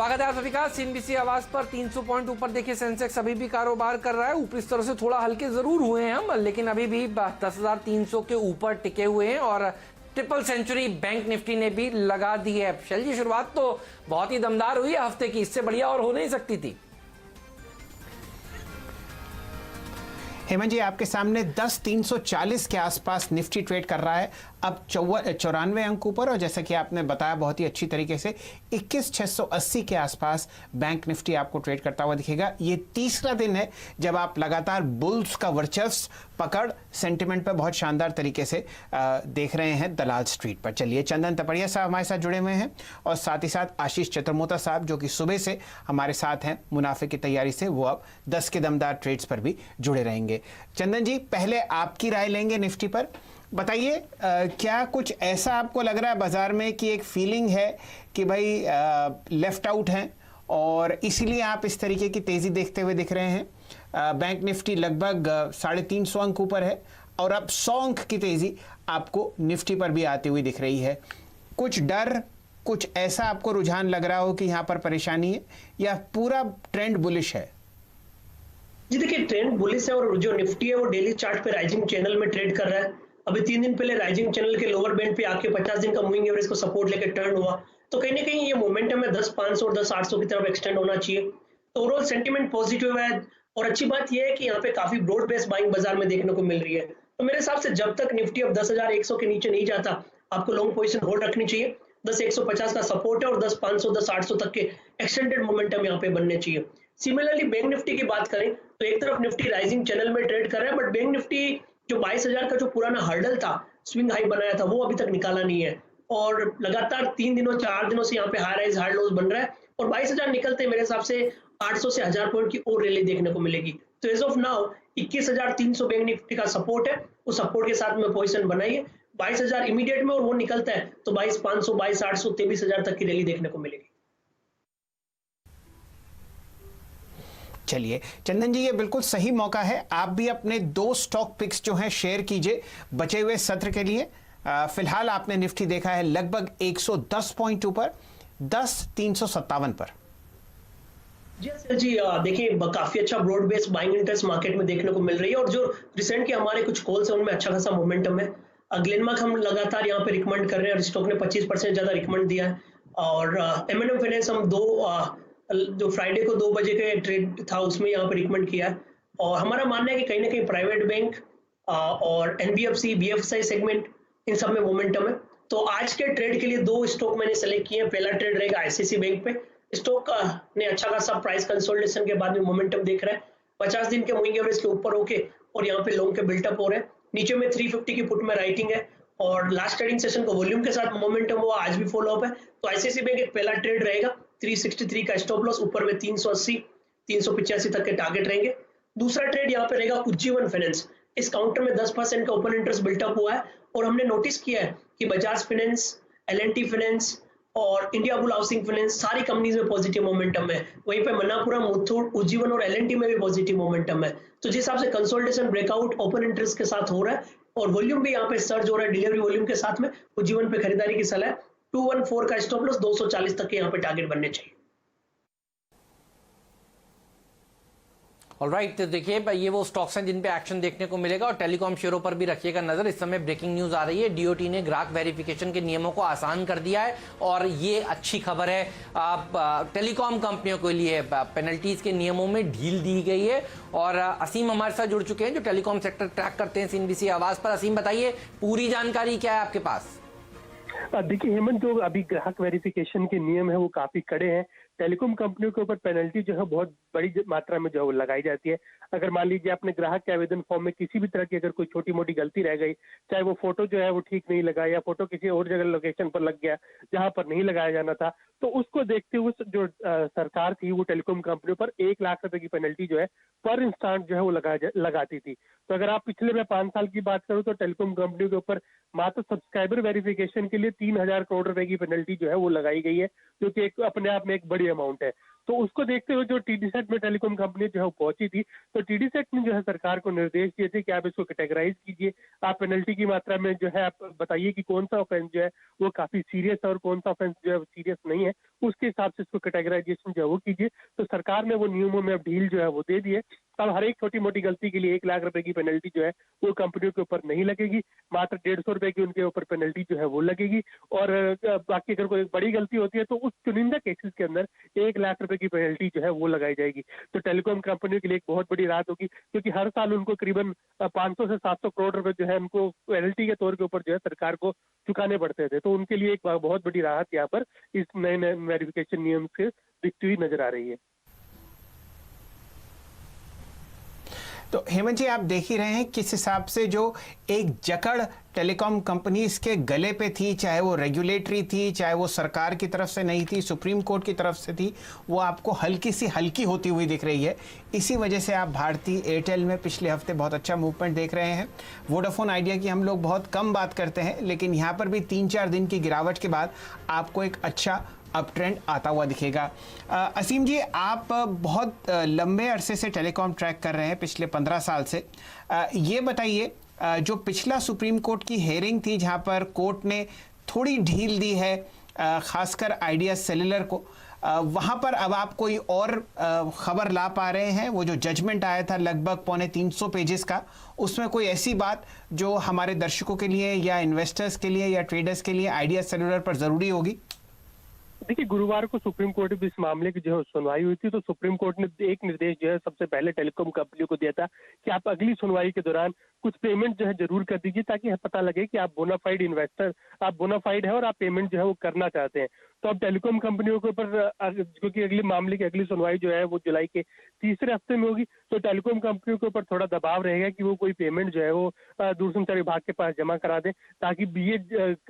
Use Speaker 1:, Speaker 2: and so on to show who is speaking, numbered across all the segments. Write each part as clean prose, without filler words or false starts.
Speaker 1: स्वागत है आप सभी का सीएनबीसी आवाज पर। 300 पॉइंट ऊपर देखिए सेंसेक्स अभी भी कारोबार कर रहा है। ऊपरी स्तर से थोड़ा हल्के जरूर हुए हैं हम, लेकिन अभी भी 10,300 के ऊपर टिके हुए हैं और ट्रिपल सेंचुरी बैंक निफ्टी ने भी लगा दी है। शैल जी, शुरुआत तो बहुत ही दमदार हुई है हफ्ते की, इससे बढ़िया और हो नहीं सकती थी।
Speaker 2: हेमंत जी, आपके सामने 10,340 के आसपास निफ्टी ट्रेड कर रहा है, अब 94 अंक ऊपर, और जैसा कि आपने बताया बहुत ही अच्छी तरीके से 21,680 के आसपास बैंक निफ्टी आपको ट्रेड करता हुआ दिखेगा। ये तीसरा दिन है जब आप लगातार बुल्स का वर्चस्व पकड़ सेंटिमेंट पर बहुत शानदार तरीके से देख रहे हैं दलाल स्ट्रीट पर। चलिए, चंदन तपड़िया साहब हमारे साथ जुड़े हुए हैं और साथ ही साथ आशीष चतुर्मोता साहब जो कि सुबह से हमारे साथ हैं मुनाफे की तैयारी से, वो अब 10 के दमदार ट्रेड्स पर भी जुड़े रहेंगे। चंदन जी, पहले आपकी राय लेंगे निफ्टी पर। बताइए, क्या कुछ ऐसा आपको लग रहा है बाजार में कि एक फीलिंग है कि भाई लेफ्ट आउट हैं और इसीलिए आप इस तरीके की तेजी देखते हुए दिख रहे हैं? बैंक निफ्टी लगभग 350 अंक ऊपर है और अब 100 अंक की तेजी आपको निफ्टी पर भी आती हुई दिख रही है। कुछ डर, कुछ ऐसा आपको रुझान लग रहा हो कि यहाँ पर परेशानी है, या पूरा ट्रेंड बुलिश है?
Speaker 3: जी देखिए, ट्रेंड बुलिश है और जो निफ्टी है वो डेली चार्ट पे राइजिंग चैनल में ट्रेड कर रहा है। अभी 3 दिन पहले राइजिंग चैनल के लोअर बैंड पे आके 50 दिन का मूविंग एवरेज को सपोर्ट लेकर टर्न हुआ, तो कहीं ना कहीं ये मोमेंटम है 10,500 और 10,800 की तरफ एक्सटेंड होना चाहिए। तो ओवरऑल सेंटीमेंट पॉजिटिव है और अच्छी बात यह है कि यहाँ पे काफी ब्रॉड बेस्ड बाइंग बाजार में देखने को मिल रही है। तो मेरे हिसाब से जब तक निफ्टी अब 10,100 के नीचे नहीं जाता, आपको लॉन्ग पोजीशन होल्ड रखनी चाहिए। 10,150 का सपोर्ट है और 10,500 10,800 तक के एक्सटेंडेड मोमेंटम यहाँ पे बनने चाहिए। सिमिलरली बैंक निफ्टी की बात करें तो एक तरफ निफ्टी राइजिंग चैनल में ट्रेड कर रहा है, बट बैंक निफ्टी जो 22,000 का जो पुराना हर्डल था, स्विंग हाई बनाया था, वो अभी तक निकाला नहीं है और लगातार 3 दिनों 4 दिनों से यहाँ पे हाई राइज हार्ड लोज बन रहा है और 22,000 निकलते मेरे हिसाब से 800 से 1000 पॉइंट की और रैली देखने को मिलेगी। तो as of now 21,300 bank Nifty का सपोर्ट है, उस सपोर्ट के साथ में पोजीशन बनाइए। 22,000 इमीडिएट में और वो निकलता है तो 22,500 22,800 23,000 तक की रैली देखने को मिलेगी।
Speaker 2: चलिए चंदन जी, ये बिल्कुल सही मौका है, आप भी अपने 2 स्टॉक पिक्स जो हैं शेयर कीजिए बचे हुए सत्र के लिए। फिलहाल आपने निफ्टी देखा है लगभग 110 पॉइंट ऊपर, 10,357 पर।
Speaker 3: जी देखिए, काफी अच्छा broad based buying interest market में देखने को मिल रही है और जो रिसेंट के हमारे कुछ कॉल्स हैं उनमें अच्छा खासा मोमेंटम है। ग्लेनमार्क हम लगातार यहाँ पे रिकमेंड कर रहे हैं और स्टॉक ने 25% ज्यादा रिकमेंड दिया है और M&M फाइनेंस हम जो फ्राइडे को 2 बजे के ट्रेड था उसमें यहाँ पे रिकमेंड किया है और हमारा मानना है कि कहीं ना कहीं प्राइवेट बैंक और NBFC BFSI सेगमेंट इन सब में मोमेंटम है। तो आज के ट्रेड के लिए 2 स्टॉक मैंने सेलेक्ट किए हैं। पहला ट्रेड रहेगा ICICI बैंक पे। स्टॉक ने अच्छा खासा प्राइस कंसोलिडेशन के बाद में मोमेंटम देख रहा है, 50 दिन के मूविंग एवरेज के ऊपर होके और यहाँ पे लॉन्ग के बिल्टअप हो रहे हैं। नीचे में 350 की पुट में राइटिंग है और लास्ट ट्रेडिंग सेशन को वॉल्यूम के साथ मोमेंटम हुआ, आज भी फॉलो अप है। तो ICICI बैंक एक पहला ट्रेड रहेगा, 363 का स्टॉप लॉस, ऊपर में 380 385 तक के टारगेट रहेंगे। दूसरा ट्रेड यहाँ पे रहेगा उज्जीवन फाइनेंस। इस काउंटर में 10% का ओपन इंटरेस्ट बिल्टअप हुआ है और हमने नोटिस किया है कि बजाज फाइनेंस, L&T फाइनेंस और इंडिया बुल हाउसिंग फाइनेंस सारी कंपनीज में पॉजिटिव मोमेंटम है। वहीं पे मन्नापुरम, मुथूट, उज्जीवन और L&T में भी पॉजिटिव मोमेंटम है। तो जिस हिसाब से कंसोलिडेशन ब्रेकआउट ओपन इंटरेस्ट के साथ हो रहा है और वॉल्यूम भी यहाँ पे सर्ज हो रहा है डिलीवरी वॉल्यूम के साथ में, उज्जीवन पे खरीदारी की सलाह। 214 का स्टॉप लॉस, 240 तक के यहाँ पे टारगेट बनने चाहिए।
Speaker 1: ऑलराइट, तो देखिए ये वो स्टॉक्स हैं जिन पे एक्शन देखने को मिलेगा और टेलीकॉम शेयरों पर भी रखिएगा नजर। इस समय ब्रेकिंग न्यूज आ रही है, DOT ने ग्राहक वेरिफिकेशन के नियमों को आसान कर दिया है और ये अच्छी खबर है। टेलीकॉम कंपनियों के लिए पेनल्टीज के नियमों में ढील दी गई है और असीम हमारे साथ जुड़ चुके हैं जो टेलीकॉम सेक्टर ट्रैक करते हैं CNBC आवाज पर। असीम, बताइए पूरी जानकारी क्या है आपके पास?
Speaker 4: देखिए हेमंत, जो अभी ग्राहक वेरिफिकेशन के नियम है वो काफी कड़े हैं। टेलीकॉम कंपनियों के ऊपर पेनल्टी जो है बहुत बड़ी मात्रा में जो है लगाई जाती है। अगर मान लीजिए अपने ग्राहक के आवेदन फॉर्म में किसी भी तरह की अगर कोई छोटी मोटी गलती रह गई, चाहे वो फोटो जो है वो ठीक नहीं लगा या फोटो किसी और जगह लोकेशन पर लग गया जहां पर नहीं लगाया जाना था, तो उसको देखते हुए जो सरकार थी वो टेलीकॉम कंपनियों पर 1 लाख रुपए की पेनल्टी जो है पर इंस्टांट जो है वो लगाती थी। तो अगर आप पिछले मैं 5 साल की बात करूं तो टेलीकॉम कंपनियों के ऊपर मात्र सब्सक्राइबर वेरिफिकेशन के लिए 3,000 करोड़ रुपए की पेनल्टी जो है वो लगाई गई है, जो कि एक अपने आप में एक बड़ी अमाउंट है। तो उसको देखते हुए जो TDSAT में टेलीकॉम कंपनी जो है पहुंची थी, तो TDSAT ने जो है सरकार को निर्देश दिए थे कि आप इसको कैटेगराइज कीजिए, आप पेनल्टी की मात्रा में जो है आप बताइए कि कौन सा ऑफेंस जो है वो काफी सीरियस है और कौन सा ऑफेंस जो है सीरियस नहीं है, उसके हिसाब से इसको कैटेगराइजेशन जो है वो कीजिए। तो सरकार ने वो नियमों में अब ढील जो है वो दे दी है। अब हर एक छोटी मोटी गलती के लिए 1 लाख रुपए की पेनल्टी जो है वो कंपनियों के ऊपर नहीं लगेगी, मात्र 150 रुपए की उनके ऊपर पेनल्टी जो है वो लगेगी। और बाकी अगर कोई बड़ी गलती होती है तो उस चुनिंदा केसेस के अंदर 1 लाख रुपए की पेनल्टी जो है वो लगाई जाएगी। तो टेलीकॉम कंपनियों के लिए एक बहुत बड़ी राहत होगी, क्योंकि हर साल उनको करीबन 500 से 700 करोड़ रुपए जो है उनको पेनल्टी के तौर के ऊपर जो है सरकार को चुकाने पड़ते थे। तो उनके लिए एक बहुत बड़ी राहत यहाँ पर इस नए नए वेरिफिकेशन नियम से दिखती हुई नजर आ रही है।
Speaker 2: तो हेमंत जी, आप देख ही रहे हैं किस हिसाब से जो एक जकड़ टेलीकॉम कंपनीज के गले पे थी, चाहे वो रेगुलेटरी थी, चाहे वो सरकार की तरफ से नहीं थी, सुप्रीम कोर्ट की तरफ से थी, वो आपको हल्की होती हुई दिख रही है। इसी वजह से आप भारती एयरटेल में पिछले हफ्ते बहुत अच्छा मूवमेंट देख रहे हैं। वोडाफोन आइडिया की हम लोग बहुत कम बात करते हैं, लेकिन यहाँ पर भी 3-4 दिन की गिरावट के बाद आपको एक अच्छा अप ट्रेंड आता हुआ दिखेगा। असीम जी, आप बहुत लंबे अरसे से टेलीकॉम ट्रैक कर रहे हैं, पिछले 15 साल से। ये बताइए, जो पिछला सुप्रीम कोर्ट की हेयरिंग थी जहां पर कोर्ट ने थोड़ी ढील दी है खासकर आइडिया सेल्युलर को, वहां पर अब आप कोई और खबर ला पा रहे हैं? वो जो जजमेंट आया था लगभग 350 पेजेस का, उसमें कोई ऐसी बात जो हमारे दर्शकों के लिए या इन्वेस्टर्स के लिए या ट्रेडर्स के लिए आइडिया सेल्युलर पर ज़रूरी होगी?
Speaker 4: देखिए, गुरुवार को सुप्रीम कोर्ट में इस मामले की जो है सुनवाई हुई थी, तो सुप्रीम कोर्ट ने एक निर्देश जो है सबसे पहले टेलीकॉम कंपनियों को दिया था कि आप अगली सुनवाई के दौरान कुछ पेमेंट जो है जरूर कर दीजिए, ताकि पता लगे कि आप बोनाफाइड इन्वेस्टर, आप बोनाफाइड है और आप पेमेंट जो है वो करना चाहते हैं। तो अब टेलीकॉम कंपनियों के ऊपर, क्योंकि अगले मामले की अगली सुनवाई जो है वो जुलाई के तीसरे हफ्ते में होगी, तो टेलीकॉम कंपनियों के ऊपर थोड़ा दबाव रहेगा कि वो कोई पेमेंट जो है वो दूरसंचार विभाग के पास जमा करा दें, ताकि ये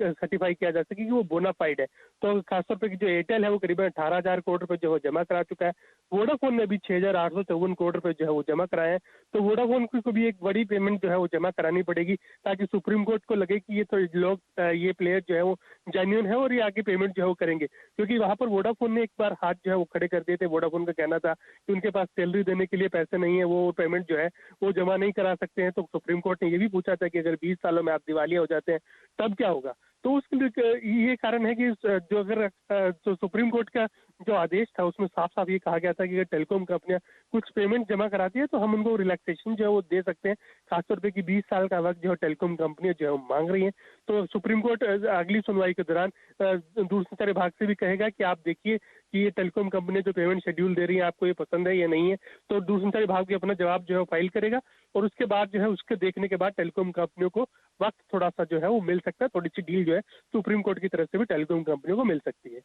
Speaker 4: सर्टिफाई किया जा सके कि वो बोनाफाइड है। तो खासतौर पर जो एयरटेल है वो करीबन 18,000 करोड़ रुपए जो है जमा करा चुका है। वोडाफोन ने भी 6,854 करोड़ रुपए जो है वो जमा कराए हैं। तो वोडाफोन को भी एक बड़ी पेमेंट जो है वो जमा करानी पड़ेगी, ताकि सुप्रीम कोर्ट को लगे कि ये तो लोग, ये प्लेयर जो है वो जेन्युइन है और ये आगे पेमेंट जो है वो करेंगे। क्योंकि वहां पर वोडाफोन ने एक बार हाथ जो है वो खड़े कर दिए थे। वोडाफोन का कहना था कि उनके पास सैलरी देने के लिए पैसे नहीं है, वो पेमेंट जो है वो जमा नहीं करा सकते हैं। तो सुप्रीम कोर्ट ने ये भी पूछा था कि अगर 20 सालों में आप दिवालिया हो जाते हैं तब क्या होगा। तो उसके लिए ये कारण है कि जो अगर जो सुप्रीम कोर्ट का जो आदेश था उसमें साफ साफ ये कहा गया था कि अगर टेलीकॉम कंपनियां कुछ पेमेंट जमा कराती है तो हम उनको रिलैक्सेशन जो है वो दे सकते हैं, खासतौर पे कि 20 साल का वक्त जो है टेलीकॉम कंपनियां जो है वो मांग रही हैं। तो सुप्रीम कोर्ट अगली सुनवाई के दौरान दूरसंचार विभाग से भी कहेगा कि आप देखिए कि ये टेलीकॉम कंपनियां जो पेमेंट शेड्यूल दे रही है आपको ये पसंद है या नहीं है। तो दूरसंचार विभाग भी अपना जवाब जो है फाइल करेगा और उसके बाद जो है उसके देखने के बाद टेलीकॉम कंपनियों को वक्त थोड़ा सा जो है वो मिल सकता है, थोड़ी सी डील जो है सुप्रीम कोर्ट की तरफ से भी टेलीकॉम कंपनियों को मिल सकती है।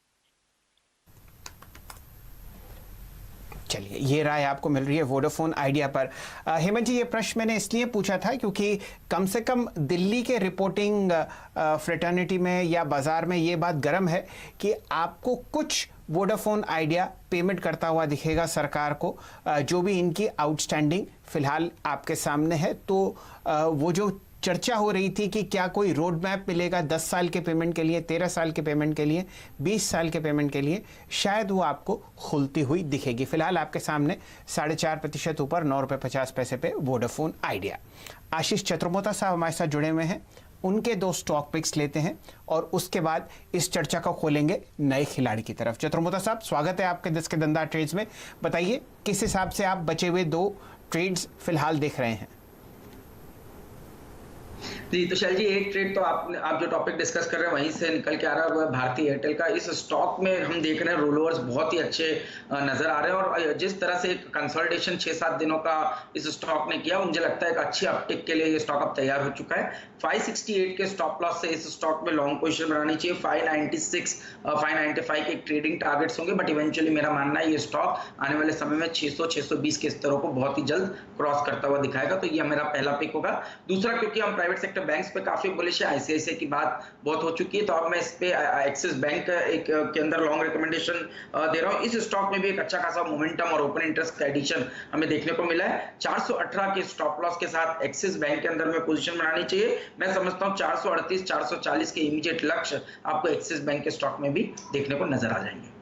Speaker 2: चलिए, ये राय आपको मिल रही है वोडाफोन आइडिया पर। हेमंत जी, ये प्रश्न मैंने इसलिए पूछा था क्योंकि कम से कम दिल्ली के रिपोर्टिंग फ्रेटर्निटी में या बाजार में ये बात गर्म है कि आपको कुछ वोडाफोन आइडिया पेमेंट करता हुआ दिखेगा सरकार को, जो भी इनकी आउटस्टैंडिंग फिलहाल आपके सामने है। तो वो जो चर्चा हो रही थी कि क्या कोई रोड मैप मिलेगा 10 साल के पेमेंट के लिए, 13 साल के पेमेंट के लिए, 20 साल के पेमेंट के लिए, शायद वो आपको खुलती हुई दिखेगी। फिलहाल आपके सामने 4.5% ऊपर 9 रुपये 50 पैसे पे वोडाफोन आइडिया। आशीष चतुर्मोता साहब हमारे साथ जुड़े हुए हैं, उनके 2 स्टॉक पिक्स लेते हैं और उसके बाद इस चर्चा को खोलेंगे नए खिलाड़ी की तरफ। चतुर्मोता साहब, स्वागत है आपके दस के धंधा ट्रेड्स में। बताइए किस हिसाब से आप बचे हुए 2 ट्रेड्स फिलहाल देख रहे हैं?
Speaker 5: जी, तो शैल जी, एक ट्रेड तो आप जो टॉपिक डिस्कस कर रहे हैं वहीं से निकल के आ रहा है, वो है भारती एयरटेल का। इस स्टॉक में हम देख रहे हैं रोलओवर्स बहुत ही अच्छे नजर आ रहे हैं और जिस तरह से कंसोलिडेशन 6-7 दिनों का इस स्टॉक ने किया, मुझे लगता है एक अच्छी अपटिक के लिए ये स्टॉक अब तैयार हो चुका है। 568 के स्टॉप लॉस से इस स्टॉक में लॉन्ग पोजीशन बनानी चाहिए। 596 595 के टारगेट टारगेट्स होंगे, बट इवेंचुअली मेरा मानना है ये स्टॉक आने वाले समय में 600-620 के स्तरों को बहुत ही जल्द क्रॉस करता हुआ दिखाएगा। तो ये मेरा पहला पिक होगा। दूसरा, क्योंकि हम प्राइवेट सेक्टर बैंक्स पे काफी बुलिश है, आईसीआईसीआई की बात बहुत हो चुकी है, तो अब मैं इस पे एक्सिस बैंक के अंदर लॉन्ग रिकमेंडेशन दे रहा हूं। इस स्टॉक में भी एक अच्छा खासा मोमेंटम और ओपन इंटरेस्ट का एडिशन हमें देखने को मिला है। 418 के स्टॉप लॉस के साथ एक्सिस बैंक के अंदर में पोजीशन बनानी चाहिए। मैं समझता हूं 438-440 के इमीडिएट लक्ष्य आपको एक्सिस बैंक के स्टॉक में भी देखने को नजर आ जाएंगे।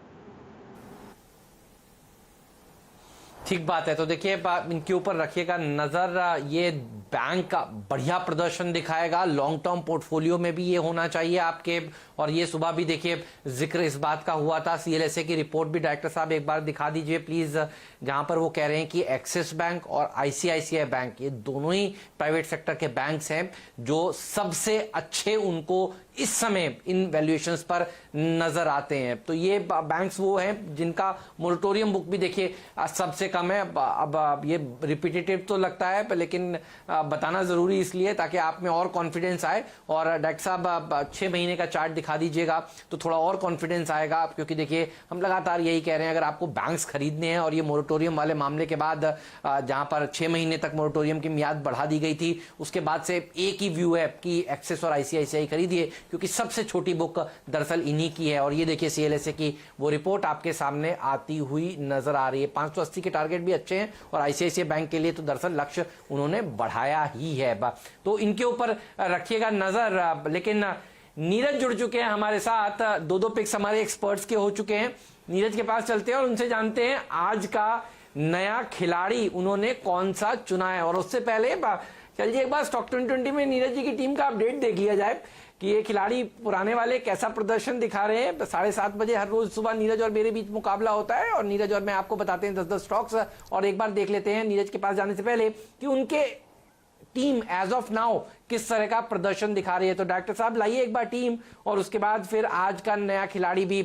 Speaker 1: ठीक बात है। तो देखिए इनके ऊपर रखिएगा नजर। ये बैंक का बढ़िया प्रदर्शन दिखाएगा, लॉन्ग टर्म पोर्टफोलियो में भी ये होना चाहिए आपके। और ये सुबह भी देखिए जिक्र इस बात का हुआ था, सीएलएसए की रिपोर्ट भी डायरेक्टर साहब एक बार दिखा दीजिए प्लीज, जहां पर वो कह रहे हैं कि एक्सिस बैंक और आईसीआईसीआई बैंक ये दोनों ही प्राइवेट सेक्टर के बैंक्स हैं जो सबसे अच्छे उनको इस समय इन वैल्यूएशंस पर नजर आते हैं। तो ये बैंक्स वो हैं जिनका मोरेटोरियम बुक भी देखिए सबसे कम है। अब ये रिपीटेटिव तो लगता है लेकिन बताना जरूरी इसलिए ताकि आप में और कॉन्फिडेंस आए। और डॉक्टर साहब 6 महीने का चार्ट दिखा दीजिएगा तो थोड़ा और कॉन्फिडेंस आएगा, क्योंकि देखिए हम लगातार यही कह रहे हैं अगर आपको बैंक्स खरीदने हैं और ये मोरेटोरियम वाले मामले के बाद जहां पर 6 महीने तक मोरेटोरियम की मियाद बढ़ा दी गई थी उसके बाद से एक ही व्यू है कि एक्सिस और आईसीआईसीआई खरीदिए, क्योंकि सबसे छोटी बुक दरअसल इन्हीं की है। और ये देखिए सीएलएसए की वो रिपोर्ट आपके सामने आती हुई नजर आ रही है। 580 के टारगेट भी अच्छे हैं और आईसीआईसीआई बैंक के लिए तो दरअसल लक्ष्य उन्होंने बढ़ाया ही है। तो इनके ऊपर रखिएगा नजर। लेकिन नीरज जुड़ चुके हैं हमारे साथ, 2 पिक्स हमारे एक्सपर्ट्स के हो चुके हैं। नीरज के पास चलते हैं और उनसे जानते हैं आज का नया खिलाड़ी उन्होंने कौन सा चुना है। और उससे पहले चलिए एक बार स्टॉक 2020 में नीरज जी की टीम का अपडेट देख लिया जाए कि ये खिलाड़ी पुराने वाले कैसा प्रदर्शन दिखा रहे हैं। 7:30 बजे हर रोज सुबह नीरज और मेरे बीच मुकाबला होता है और नीरज और मैं आपको बताते हैं 10-10 स्टॉक्स। और एक बार देख लेते हैं नीरज के पास जाने से पहले कि उनके टीम एज ऑफ नाउ किस तरह का प्रदर्शन दिखा रही है। तो डॉक्टर साहब लाइए एक बार टीम और उसके बाद फिर आज का नया खिलाड़ी भी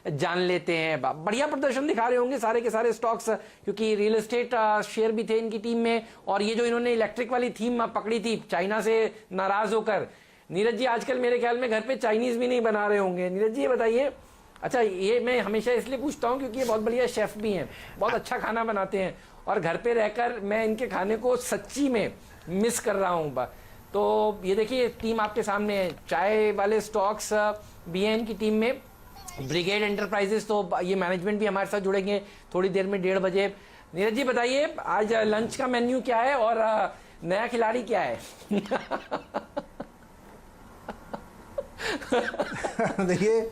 Speaker 1: जान लेते हैं। बढ़िया प्रदर्शन दिखा रहे होंगे सारे के सारे स्टॉक्स, क्योंकि रियल एस्टेट शेयर भी थे इनकी टीम में। और ये जो इन्होंने इलेक्ट्रिक वाली थीम पकड़ी थी चाइना से नाराज होकर, नीरज जी आजकल मेरे ख्याल में घर पे चाइनीज भी नहीं बना रहे होंगे। नीरज जी ये बताइए। अच्छा, ये मैं हमेशा इसलिए पूछता हूँ क्योंकि ये बहुत बढ़िया शेफ भी हैं, बहुत अच्छा खाना बनाते हैं और घर पे रहकर मैं इनके खाने को सच्ची में मिस कर रहा हूँ। तो ये देखिए टीम आपके सामने है, चाय वाले स्टॉक्स भी हैं इनकी टीम में। ब्रिगेड एंटरप्राइजेस, तो ये मैनेजमेंट भी हमारे साथ जुड़ेंगे थोड़ी देर में 1:30 बजे। नीरज जी बताइए आज लंच का मेन्यू क्या है और नया खिलाड़ी क्या है?
Speaker 6: देखिए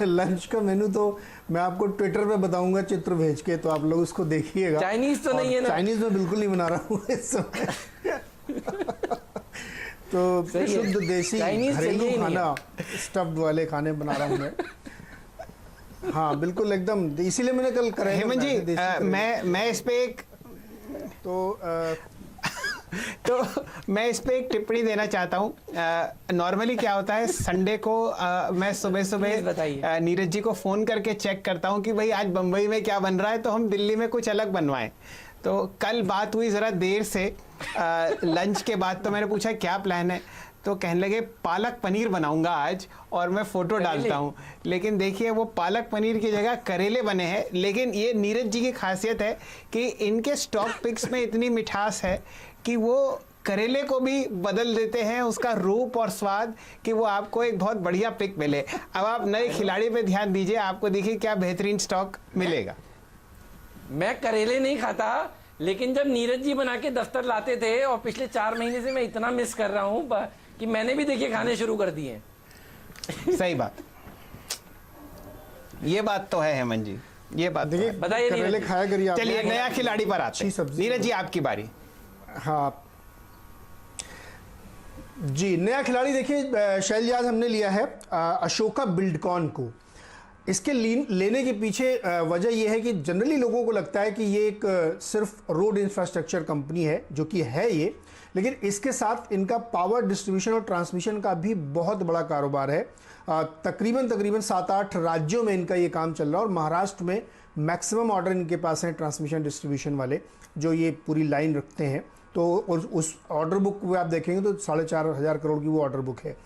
Speaker 6: लंच का मेनू तो मैं आपको ट्विटर पे बताऊंगा चित्र भेज के, तो आप लोग उसको देखिएगा।
Speaker 1: चाइनीज तो नहीं है ना?
Speaker 6: चाइनीज में बिल्कुल नहीं बना रहा हूँ इस समय। तो शुद्ध देसी घरेलू खाना, स्टफ्ड वाले खाने बना रहा हूँ मैं। हाँ बिल्कुल एकदम, इसीलिए मैंने कल करा।
Speaker 2: हेमंत जी मैं इस पे एक तो मैं इस पे एक टिप्पणी देना चाहता हूँ। नॉर्मली क्या होता है संडे को मैं सुबह सुबह नीरज जी को फोन करके चेक करता हूँ कि भाई आज बंबई में क्या बन रहा है तो हम दिल्ली में कुछ अलग बनवाएं। तो कल बात हुई जरा देर से लंच के बाद, तो मैंने पूछा क्या प्लान है, तो कहने लगे पालक पनीर बनाऊंगा आज और मैं फोटो डालता हूं। लेकिन देखिए वो पालक पनीर की जगह करेले बने हैं। लेकिन ये नीरज जी की खासियत है कि इनके स्टॉक पिक्स में इतनी मिठास है कि वो करेले को भी बदल देते हैं उसका रूप और स्वाद, कि वो आपको एक बहुत बढ़िया पिक मिले। अब आप नए खिलाड़ी पे ध्यान दीजिए, आपको देखिए क्या बेहतरीन स्टॉक मिलेगा।
Speaker 1: मैं करेले नहीं खाता, लेकिन जब नीरज जी बना के दफ्तर लाते थे और पिछले 4 महीने से मैं इतना मिस कर रहा हूं कि मैंने भी देखिए खाने शुरू कर दिए।
Speaker 2: सही बात, ये बात तो है हेमंत जी, ये बात
Speaker 6: देखिए
Speaker 1: बताइए
Speaker 6: करेले खाया करिए।
Speaker 2: चलिए नया खिलाड़ी पर आते हैं। नीरज जी आपकी बारी।
Speaker 6: हाँ जी, नया खिलाड़ी देखिए शैल आज हमने लिया है अशोका बिल्डकॉन को। इसके लेने के पीछे वजह यह है कि जनरली लोगों को लगता है कि ये एक सिर्फ रोड इंफ्रास्ट्रक्चर कंपनी है, जो कि है ये, लेकिन इसके साथ इनका पावर डिस्ट्रीब्यूशन और ट्रांसमिशन का भी बहुत बड़ा कारोबार है। तकरीबन 7-8 राज्यों में इनका ये काम चल रहा है और महाराष्ट्र में मैक्सिमम ऑर्डर इनके पास हैं ट्रांसमिशन डिस्ट्रीब्यूशन वाले, जो ये पूरी लाइन रखते हैं। तो उस ऑर्डर बुक को आप देखेंगे तो 4,500 करोड़ की वो ऑर्डर बुक है।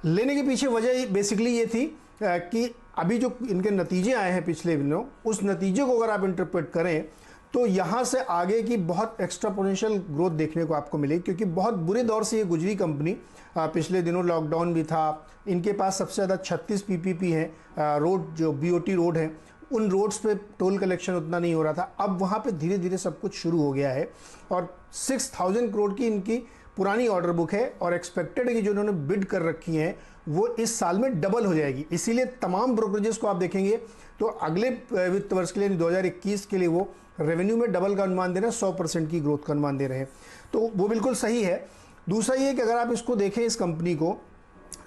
Speaker 6: लेने के पीछे वजह बेसिकली ये थी कि अभी जो इनके नतीजे आए हैं पिछले दिनों, उस नतीजे को अगर आप इंटरप्रेट करें तो यहाँ से आगे की बहुत एक्स्ट्रापोनेंशियल ग्रोथ देखने को आपको मिलेगी, क्योंकि बहुत बुरे दौर से ये गुजरी कंपनी। पिछले दिनों लॉकडाउन भी था, इनके पास सबसे ज़्यादा 36 पीपीपी हैं, रोड जो बीओटी रोड है उन रोड्स पे टोल कलेक्शन उतना नहीं हो रहा था। अब वहाँ पे धीरे धीरे सब कुछ शुरू हो गया है और 6,000 करोड़ की इनकी पुरानी ऑर्डर बुक है और एक्सपेक्टेड है कि जो इन्होंने बिड कर रखी हैं वो इस साल में डबल हो जाएगी। इसीलिए तमाम ब्रोकरेजेस को आप देखेंगे तो अगले वित्त वर्ष के लिए 2021 के लिए वो रेवेन्यू में डबल का अनुमान दे रहे हैं, 100% की ग्रोथ का अनुमान दे रहे हैं, तो वो बिल्कुल सही है। दूसरा ये कि अगर आप इसको देखें इस कंपनी को,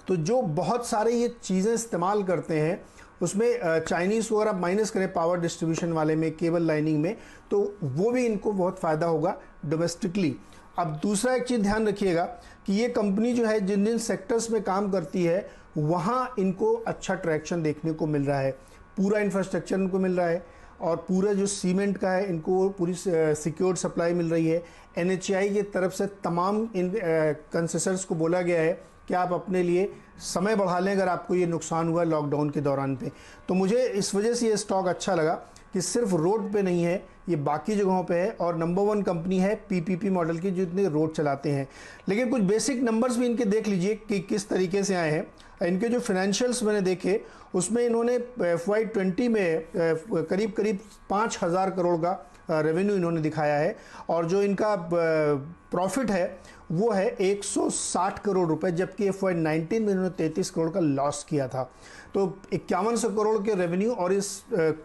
Speaker 6: तो जो बहुत सारे ये चीज़ें इस्तेमाल करते हैं उसमें चाइनीज़ को अगर आप माइनस करें पावर डिस्ट्रीब्यूशन वाले में, केबल लाइनिंग में, तो वो भी इनको बहुत फ़ायदा होगा डोमेस्टिकली। अब दूसरा एक चीज़ ध्यान रखिएगा कि ये कंपनी जो है जिन जिन सेक्टर्स में काम करती है वहाँ इनको अच्छा ट्रैक्शन देखने को मिल रहा है। पूरा इंफ्रास्ट्रक्चर इनको मिल रहा है और पूरा जो सीमेंट का है इनको पूरी सिक्योर्ड सप्लाई मिल रही है। NHAI की तरफ से तमाम इन कंसेसर्स को बोला गया है कि आप अपने लिए समय बढ़ा लें अगर आपको ये नुकसान हुआ लॉकडाउन के दौरान पे। तो मुझे इस वजह से ये स्टॉक अच्छा लगा कि सिर्फ रोड पे नहीं है, ये बाकी जगहों पे है और नंबर 1 कंपनी है PPP मॉडल की जो इतने रोड चलाते हैं। लेकिन कुछ बेसिक नंबर्स भी इनके देख लीजिए कि किस तरीके से आए हैं। इनके जो फाइनेंशियल्स मैंने देखे उसमें इन्होंने FY20 में करीब 5,000 करोड़ का रेवेन्यू इन्होंने दिखाया है और जो इनका प्रॉफिट है वो है 160 करोड़ रुपए, जबकि FY19 में इन्होंने 33 करोड़ का लॉस किया था। तो 5100 करोड़ के रेवेन्यू और इस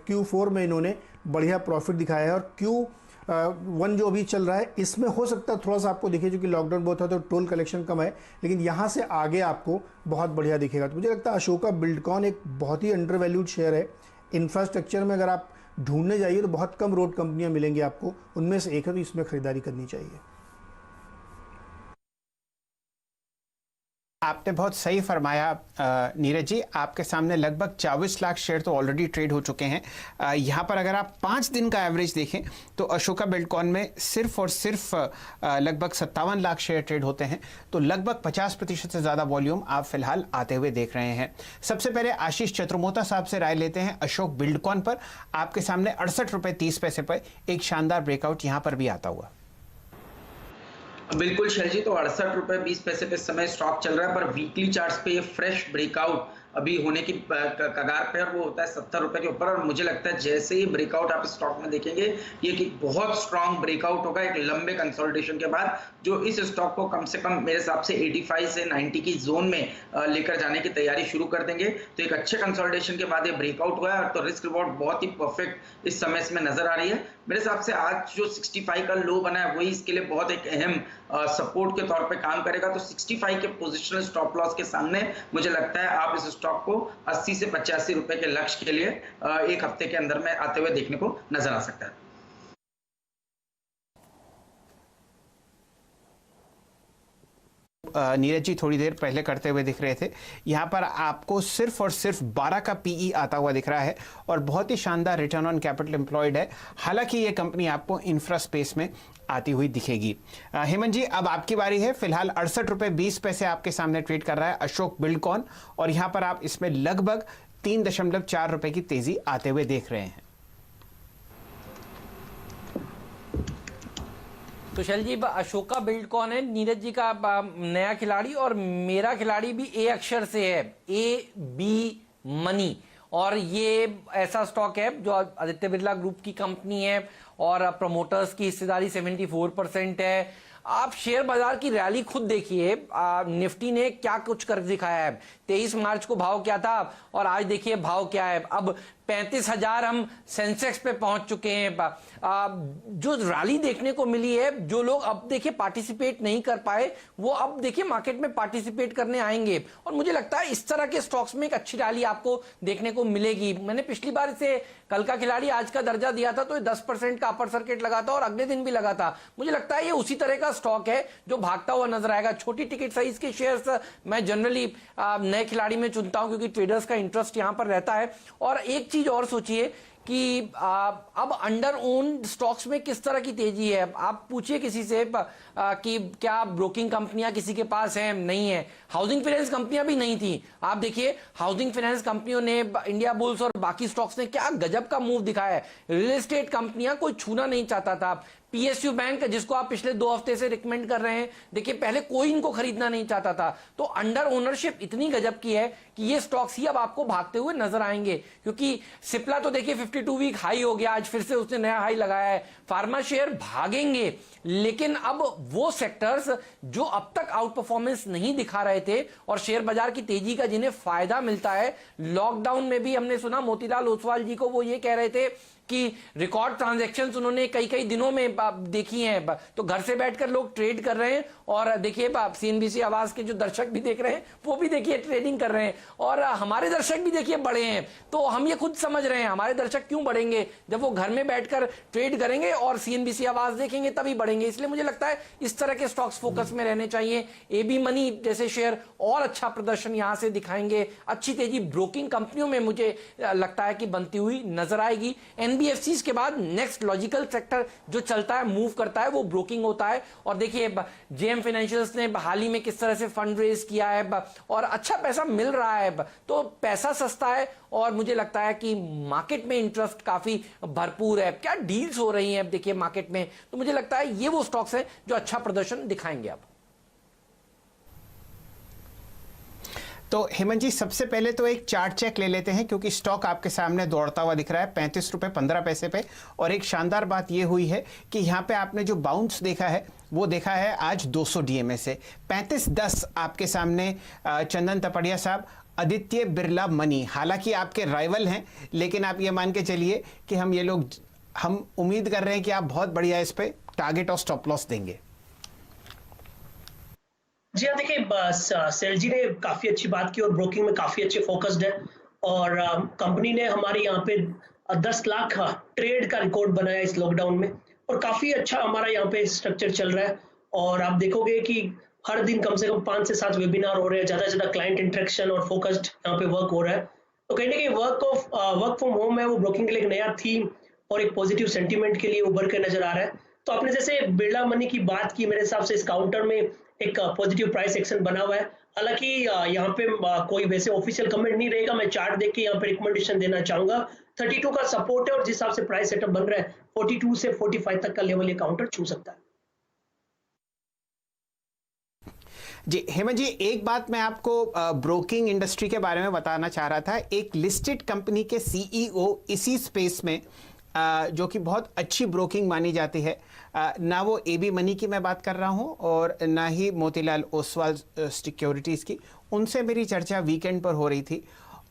Speaker 6: Q4 में इन्होंने बढ़िया प्रॉफिट दिखाया है। और Q1 जो अभी चल रहा है इसमें हो सकता है थोड़ा सा आपको दिखे, जो कि लॉकडाउन बहुत है तो टोल कलेक्शन कम है, लेकिन यहाँ से आगे आपको बहुत बढ़िया दिखेगा। तो मुझे लगता है अशोका बिल्डकॉन एक बहुत ही अंडर वैल्यूड शेयर है। इंफ्रास्ट्रक्चर में अगर आप ढूंढने जाइए तो बहुत कम रोड कंपनियां मिलेंगी आपको, उनमें से एक है, तो इसमें खरीदारी करनी चाहिए।
Speaker 2: आपने बहुत सही फरमाया नीरज जी। आपके सामने लगभग 24 लाख शेयर तो ऑलरेडी ट्रेड हो चुके हैं। यहाँ पर अगर आप 5 दिन का एवरेज देखें तो अशोका बिल्डकॉन में सिर्फ और सिर्फ लगभग 57 लाख शेयर ट्रेड होते हैं। तो लगभग 50% से ज़्यादा वॉल्यूम आप फिलहाल आते हुए देख रहे हैं। सबसे पहले आशीष चतुर्मोता साहब से राय लेते हैं अशोक बिल्डकॉन पर। आपके सामने 68 रुपये 30 पैसे पर एक शानदार ब्रेकआउट यहाँ पर भी आता हुआ।
Speaker 5: बिल्कुल शैल जी, तो 68 रुपए 20 पैसे पे इस समय स्टॉक चल रहा है, पर वीकली चार्ट्स पे ये फ्रेश ब्रेकआउट अभी होने की कगार पे, और वो होता है 70 रुपए के ऊपर। और मुझे लगता है जैसे ही ब्रेकआउट आप स्टॉक में देखेंगे ये कि बहुत स्ट्रांग ब्रेकआउट होगा एक लंबे कंसोलिडेशन के बाद, जो इस स्टॉक को कम से कम मेरे हिसाब से 85 से 90 की जोन में लेकर जाने की तैयारी शुरू कर देंगे। तो एक अच्छे कंसोलिडेशन के बाद ये ब्रेकआउट हुआ है, तो रिस्क रिवॉर्ड बहुत ही परफेक्ट इस समय इसमें नजर आ रही है। मेरे हिसाब से आज जो 65 का लो बना है वही इसके लिए बहुत एक अहम सपोर्ट के तौर पे काम करेगा। तो 65 के पोजिशनल स्टॉप लॉस के सामने मुझे लगता है आप इस स्टॉक को 80 से 85 रुपए के लक्ष्य के लिए एक हफ्ते के अंदर में आते हुए देखने को नजर आ सकता है।
Speaker 2: नीरज जी थोड़ी देर पहले करते हुए दिख रहे थे, यहाँ पर आपको सिर्फ और सिर्फ 12 का PE आता हुआ दिख रहा है और बहुत ही शानदार रिटर्न ऑन कैपिटल एम्प्लॉयड है। हालांकि ये कंपनी आपको इंफ्रा स्पेस में आती हुई दिखेगी। हेमंत जी अब आपकी बारी है। फिलहाल 68 रुपये 20 पैसे आपके सामने ट्रेड कर रहा है अशोक बिल्डकॉन और यहाँ पर आप इसमें लगभग 3.4 रुपए की तेजी आते हुए देख रहे हैं।
Speaker 1: तो शैल जी अशोका बिल्डकॉन है नीरज जी का नया खिलाड़ी और मेरा खिलाड़ी भी A अक्षर से है, AB मनी। और ये ऐसा स्टॉक है जो आदित्य बिरला ग्रुप की कंपनी है और प्रमोटर्स की हिस्सेदारी 74% है। आप शेयर बाजार की रैली खुद देखिए, निफ्टी ने क्या कुछ कर दिखाया है। 23 मार्च को भाव क्या था और आज देखिए भाव क्या है। अब 35,000 हम सेंसेक्स पे पहुंच चुके हैं। जो रैली देखने को मिली है, जो लोग अब देखिए पार्टिसिपेट नहीं कर पाए वो अब देखिए मार्केट में पार्टिसिपेट करने आएंगे और मुझे लगता है इस तरह के स्टॉक्स में एक अच्छी रैली आपको देखने को मिलेगी। मैंने पिछली बार से कल का खिलाड़ी आज का दर्जा दिया था तो 10% का अपर सर्किट लगा था और अगले दिन भी लगा था। मुझे लगता है ये उसी तरह का स्टॉक है जो भागता हुआ नजर आएगा। छोटी टिकट साइज के शेयर्स मैं जनरली नए खिलाड़ी में चुनता हूं क्योंकि ट्रेडर्स का इंटरेस्ट यहां पर रहता है। और एक चीज और सोचिए कि अब अंडर ओन स्टॉक्स में किस तरह की तेजी है। आप पूछिए किसी से कि क्या ब्रोकिंग कंपनियां किसी के पास हैं, नहीं है। हाउसिंग फाइनेंस कंपनियां भी नहीं थी। आप देखिए हाउसिंग फाइनेंस कंपनियों ने, इंडिया बुल्स और बाकी स्टॉक्स ने क्या गजब का मूव दिखाया है। रियल एस्टेट कंपनियां कोई छूना नहीं चाहता था। PSU बैंक जिसको आप पिछले 2 हफ्ते से रिकमेंड कर रहे हैं, देखिए पहले कोई इनको खरीदना नहीं चाहता था। तो अंडर ओनरशिप इतनी गजब की है कि ये स्टॉक्स ही अब आपको भागते हुए नजर आएंगे। क्योंकि सिप्ला तो देखिए 52 वीक हाई हो गया, आज फिर से उसने नया हाई लगाया है। फार्मा शेयर भागेंगे, लेकिन अब वो सेक्टर्स जो अब तक आउट परफॉर्मेंस नहीं दिखा रहे थे और शेयर बाजार की तेजी का जिन्हें फायदा मिलता है, लॉकडाउन में भी हमने सुना मोतीलाल ओसवाल जी को, वो ये कह रहे थे कि रिकॉर्ड ट्रांजैक्शंस उन्होंने कई कई दिनों में देखी हैं। तो घर से बैठकर लोग ट्रेड कर रहे हैं और देखिए CNBC आवाज के जो दर्शक भी देख रहे हैं वो भी देखिए ट्रेडिंग कर रहे हैं और हमारे दर्शक भी देखिए बढ़े हैं। तो हम ये खुद समझ रहे हैं हमारे दर्शक क्यों बढ़ेंगे, जब वो घर में बैठकर ट्रेड करेंगे और CNBC आवाज देखेंगे तभी बढ़ेंगे। इसलिए मुझे लगता है इस तरह के स्टॉक्स फोकस में रहने चाहिए। AB मनी जैसे शेयर और अच्छा प्रदर्शन यहां से दिखाएंगे, अच्छी तेजी ब्रोकिंग कंपनियों में मुझे लगता है कि बनती हुई नजर आएगी। NBFCs के बाद नेक्स्ट लॉजिकल सेक्टर जो चलता है मूव करता है वो ब्रोकिंग होता है। और देखिए JM फाइनेंशियल्स ने हाल ही में किस तरह से फंड रेज किया है और अच्छा पैसा मिल रहा है, तो पैसा सस्ता है और मुझे लगता है कि मार्केट में इंटरेस्ट काफी भरपूर है। क्या डील्स हो रही हैं अब देखिए मार्केट में, तो मुझे लगता है ये वो स्टॉक्स हैं जो अच्छा प्रदर्शन दिखाएंगे। अब
Speaker 2: तो हेमंत जी सबसे पहले तो एक चार्ट चेक ले लेते हैं क्योंकि स्टॉक आपके सामने दौड़ता हुआ दिख रहा है 35 रुपए 15 पैसे पे। और एक शानदार बात यह हुई है कि यहाँ पे आपने जो बाउंस देखा है वो देखा है आज 200 DMA से 35.10 आपके सामने। चंदन तपड़िया साहब, आदित्य बिरला मनी हालांकि आपके राइवल हैं, लेकिन आप ये मान के चलिए कि हम उम्मीद कर रहे हैं कि आप बहुत बढ़िया इस पे टारगेट और स्टॉप लॉस देंगे।
Speaker 3: जी हाँ, देखिए सेल जी ने काफी अच्छी बात की और ब्रोकिंग में काफी अच्छे फोकस्ड है और कंपनी ने हमारे यहाँ पे 10 लाख ट्रेड का रिकॉर्ड बनाया इस लॉकडाउन में और काफी अच्छा हमारा यहाँ पे स्ट्रक्चर चल रहा है। और आप देखोगे कि हर दिन कम से कम 5 से 7 वेबिनार हो रहे हैं, ज्यादा से ज्यादा क्लाइंट इंटरेक्शन और फोकस्ड यहाँ पे वर्क हो रहा है। तो कहीं ना कहीं वर्क फ्रॉम होम है वो ब्रोकिंग के लिए एक नया थीम और एक पॉजिटिव सेंटीमेंट के लिए उभर के नजर आ रहा है। तो आपने जैसे बिरला मनी की बात की, मेरे हिसाब से इस काउंटर में एक पॉजिटिव प्राइस एक्शन बना हुआ है। हालांकि यहाँ पे कोई वैसे ऑफिशियल कमेंट नहीं रहेगा, मैं चार्ट देख के यहाँ पे रिकमेंडेशन देना चाहूंगा। 32 का सपोर्ट है और जिस हिसाब से प्राइस सेटअप बन रहा है 42 से 45 तक का लेवल ये काउंटर छू सकता है।
Speaker 2: जी हेमंत जी, एक बात मैं आपको ब्रोकिंग इंडस्ट्री के बारे में बताना चाह रहा था। एक लिस्टेड कंपनी के CEO इसी स्पेस में जो कि बहुत अच्छी ब्रोकिंग मानी जाती है, ना वो AB मनी की मैं बात कर रहा हूं और ना ही मोतीलाल ओसवाल सिक्योरिटीज़ की, उनसे मेरी चर्चा वीकेंड पर हो रही थी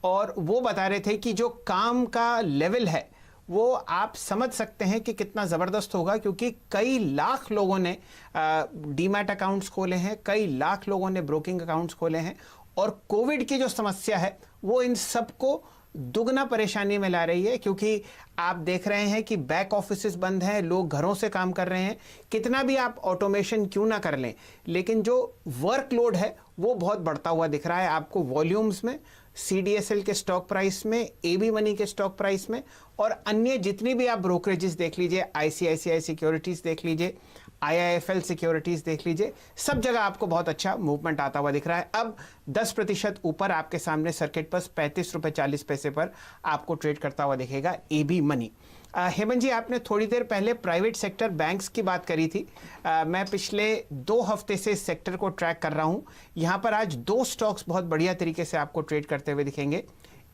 Speaker 2: और वो बता रहे थे कि जो काम का लेवल है वो आप समझ सकते हैं कि कितना ज़बरदस्त होगा, क्योंकि कई लाख लोगों ने डीमैट अकाउंट्स खोले हैं, कई लाख लोगों ने ब्रोकिंग अकाउंट्स खोले हैं और कोविड की जो समस्या है वो इन सबको दुगना परेशानी में ला रही है। क्योंकि आप देख रहे हैं कि बैक ऑफिसेस बंद हैं, लोग घरों से काम कर रहे हैं, कितना भी आप ऑटोमेशन क्यों ना कर लें, लेकिन जो वर्कलोड है वो बहुत बढ़ता हुआ दिख रहा है आपको वॉल्यूम्स में, CDSL के स्टॉक प्राइस में, AB मनी के स्टॉक प्राइस में और अन्य जितनी भी आप ब्रोकरेजेस देख लीजिए, ICICI सिक्योरिटीज़ देख लीजिए, IIFL सिक्योरिटीज़ देख लीजिए, सब जगह आपको बहुत अच्छा मूवमेंट आता हुआ दिख रहा है। अब 10% ऊपर आपके सामने सर्किट पर 35 रुपये 40 पैसे पर आपको ट्रेड करता हुआ दिखेगा AB मनी। हेमंत जी, आपने थोड़ी देर पहले प्राइवेट सेक्टर बैंक्स की बात करी थी। मैं पिछले 2 हफ्ते से इस सेक्टर को ट्रैक कर रहा हूँ। यहाँ पर आज 2 स्टॉक्स बहुत बढ़िया तरीके से आपको ट्रेड करते हुए दिखेंगे।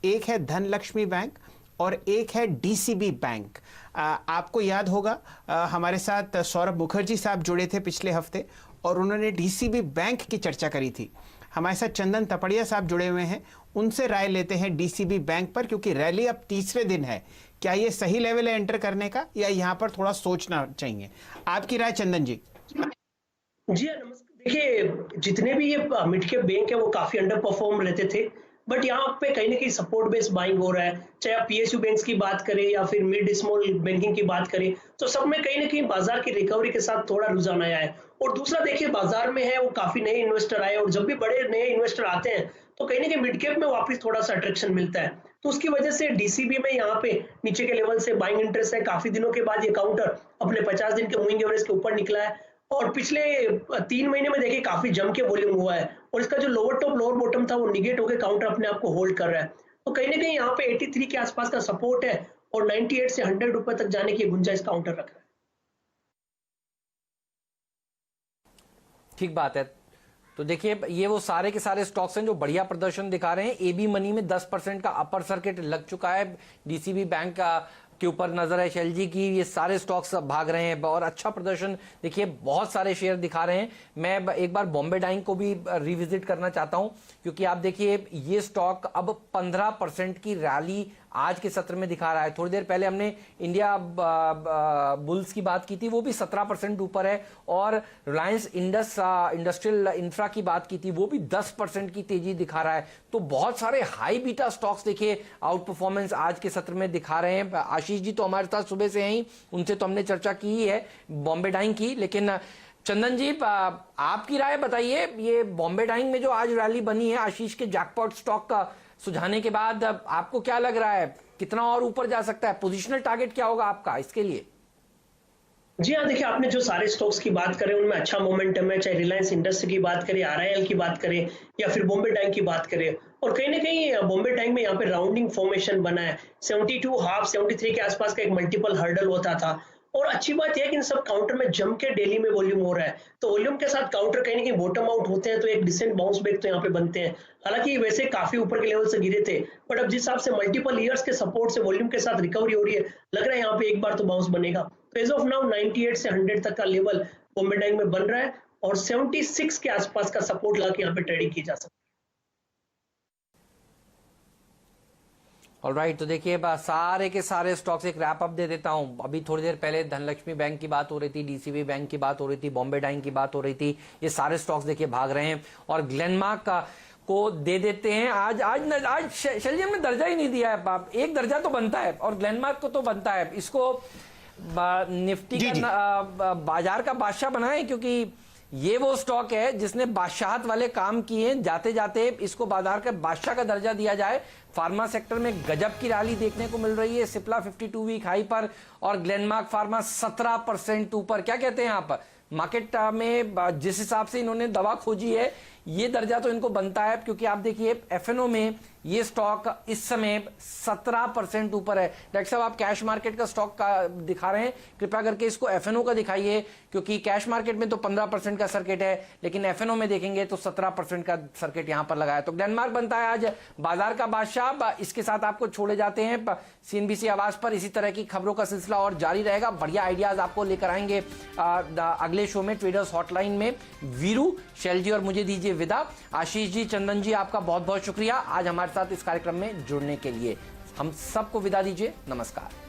Speaker 2: एक है धनलक्ष्मी बैंक और एक है DCB बैंक। आपको याद होगा हमारे साथ सौरभ मुखर्जी साहब जुड़े थे पिछले हफ्ते और उन्होंने DCB बैंक की चर्चा करी थी। हमारे साथ चंदन तपड़िया साहब जुड़े हुए हैं, उनसे राय लेते हैं DCB बैंक पर, क्योंकि रैली अब तीसरे दिन है। क्या ये सही लेवल है एंटर करने का या यहाँ पर थोड़ा सोचना चाहिए? आपकी राय चंदन जी।
Speaker 3: जी नमस्कार। देखिए जितने भी ये मिड कैप बैंक है वो काफी अंडर परफॉर्म रहते थे, बट यहाँ पे कहीं ना कहीं सपोर्ट बेस्ड बाइंग हो रहा है। चाहे आप PSU बैंक्स की बात करें या फिर मिड स्मॉल बैंकिंग की बात करें, तो सब में कहीं ना कहीं बाजार की रिकवरी के साथ थोड़ा रुझान आया है। और दूसरा देखिए बाजार में है वो काफी नए इन्वेस्टर आए और जब भी बड़े नए इन्वेस्टर आते हैं तो कहीं ना कहीं मिड कैप में वापस थोड़ा सा अट्रैक्शन मिलता है। तो उसकी वजह से DCB में यहाँ पे नीचे के लेवल से बाइंग इंटरेस्ट है। काफी दिनों के बाद ये काउंटर अपने 50 दिन के मूविंग एवरेज के ऊपर निकला है और पिछले 3 महीने में देखिए काफी जम के वॉल्यूम हुआ है और इसका जो लोअर टॉप लोअर बॉटम था वो निगेट होकर काउंटर अपने आप को होल्ड कर रहा है। तो कहीं ना कहीं यहाँ पे 83 के आसपास का सपोर्ट है और 98 से 100 रुपए तक जाने की गुंजाइश काउंटर रख रहा है।
Speaker 1: ठीक बात है। तो देखिए ये वो सारे के सारे स्टॉक्स हैं जो बढ़िया प्रदर्शन दिखा रहे हैं। AB मनी में 10% का अपर सर्किट लग चुका है। DCB बैंक का के ऊपर नजर है शैल जी की। ये सारे स्टॉक्स भाग रहे हैं और अच्छा प्रदर्शन देखिए बहुत सारे शेयर दिखा रहे हैं। मैं एक बार बॉम्बे डाइंग को भी रिविजिट करना चाहता हूं, क्योंकि आप देखिए ये स्टॉक अब 15% की रैली आज के सत्र में दिखा रहा है। थोड़ी देर पहले हमने इंडिया बुल्स की बात की थी, वो भी 17% ऊपर है, और रिलायंस इंडस्ट्रियल इंफ्रा की बात की थी, वो भी 10% की तेजी दिखा रहा है। तो बहुत सारे हाई बीटा स्टॉक्स देखिए आउट परफॉर्मेंस आज के सत्र में दिखा रहे हैं। आशीष जी तो हमारे साथ सुबह से हैं ही, उनसे तो हमने चर्चा की ही है बॉम्बे डाइंग की, लेकिन चंदन जी आपकी राय बताइए, ये बॉम्बे डाइंग में जो आज रैली बनी है आशीष के जैकपॉट स्टॉक का सुझाने के बाद, आपको क्या लग रहा है, कितना और ऊपर जा सकता है? पोजीशनल टारगेट क्या होगा आपका इसके लिए?
Speaker 3: जी हाँ, देखिए आपने जो सारे स्टॉक्स की बात करें उनमें अच्छा मोमेंटम है, चाहे रिलायंस इंडस्ट्री की बात करें, आरआईएल की बात करें या फिर बॉम्बे डाइंग की बात करें। और कहीं ना कहीं बॉम्बे डाइंग में यहाँ पे राउंडिंग फॉर्मेशन बना है, 72 हाफ 73 के आसपास का एक मल्टीपल हर्डल होता था। और अच्छी बात यह है कि इन सब काउंटर में जम के डेली में वॉल्यूम हो रहा है, तो वॉल्यूम के साथ काउंटर कहीं ना कहीं बॉटम आउट होते हैं, तो एक डिसेंट बाउंस बैक तो यहाँ पे बनते हैं। हालांकि वैसे काफी ऊपर के लेवल से गिरे थे, बट अब जिस हिसाब से मल्टीपल ईयर्स के सपोर्ट से वॉल्यूम के साथ रिकवरी हो रही है, लग रहा है यहाँ पे एक बार तो बाउंस बनेगा। तो एज ऑफ नाउ 98 से 100 तक का लेवल बॉम्बे डाइंग में बन रहा है, और 76 के आसपास का सपोर्ट लाके यहाँ पे ट्रेडिंग की जा सकती है।
Speaker 1: ऑलराइट, तो देखिए सारे के सारे स्टॉक्स एक रैप अप दे देता हूं। अभी थोड़ी देर पहले धनलक्ष्मी बैंक की बात हो रही थी, डीसीबी बैंक की बात हो रही थी, बॉम्बे डाइंग की बात हो रही थी, ये सारे स्टॉक्स देखिए भाग रहे हैं। और ग्लेनमार्क को दे देते हैं आज शैलजी हमने दर्जा ही नहीं दिया है, एक दर्जा तो बनता है और ग्लेनमार्क को तो बनता है, इसको निफ्टी का बाजार का बादशाह बनाए, क्योंकि ये वो स्टॉक है जिसने बादशाहत वाले काम किए। जाते जाते इसको बाजार के बादशाह का दर्जा दिया जाए। फार्मा सेक्टर में गजब की रैली देखने को मिल रही है, सिप्ला 52 वीक हाई पर और ग्लेनमार्क फार्मा 17% ऊपर। क्या कहते हैं आप, मार्केट में जिस हिसाब से इन्होंने दवा खोजी है, ये दर्जा तो इनको बनता है, क्योंकि आप देखिए एफएनओ में ये स्टॉक इस समय 17% ऊपर है। डॉक्टर साहब आप कैश मार्केट का स्टॉक का दिखा रहे हैं, कृपया करके इसको एफएनओ का दिखाइए, क्योंकि कैश मार्केट में तो 15% का सर्किट है, लेकिन एफएनओ में देखेंगे तो 17% का सर्किट यहां पर लगा है। तो ग्लेनमार्क बनता है आज बाजार का बादशाह। इसके साथ आपको छोड़े जाते हैं सीएनबीसी आवाज पर, इसी तरह की खबरों का सिलसिला और जारी रहेगा। बढ़िया आइडियाज आपको लेकर आएंगे अगले शो में, ट्रेडर्स हॉटलाइन में। वीरू, शैलजी और मुझे दीजिए विदा। आशीष जी, चंदन जी, आपका बहुत बहुत शुक्रिया आज हमारे साथ इस कार्यक्रम में जुड़ने के लिए। हम सबको विदा दीजिए, नमस्कार।